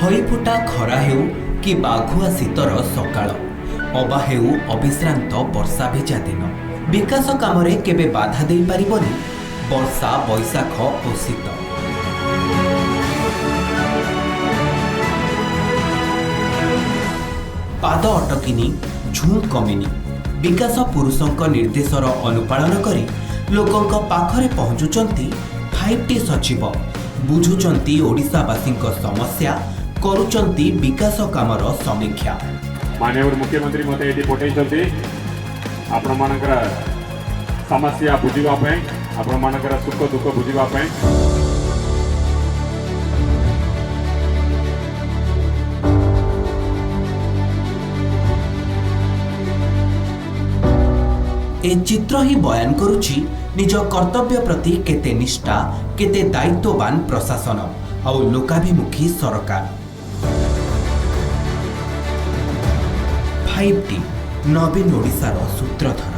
हईफुटा खरा हेउ कि बाघुआ शीतर सकाळ अबा हेउ अविश्रांत वर्षा भेजा दिन विकास काम केबे बाधा दे पारिबनी वर्षा बैशाख और शीत। पाद अटकिनी झुं कमिनी विकास पुरुषों निर्देशर अनुपालन करी लोकों पाखरे पहुंचुचंती 5T सचिव बुझुचंती ओडिशावासी समस्या करुचंती विकास कामर समीक्षा। माननीय मुख्यमंत्री मते एटी पठेइछंती आपण मानकर समस्या बुझिबा पय आपण मानकर सुख दुख बुझिबा पय। ए चित्र ही बयान करुछि निज कर्तव्य प्रति केते निष्ठा केते दायित्ववान प्रशासन और लोकाभिमुखी सरकार। 5T नवीन ओडिशार सूत्रधर।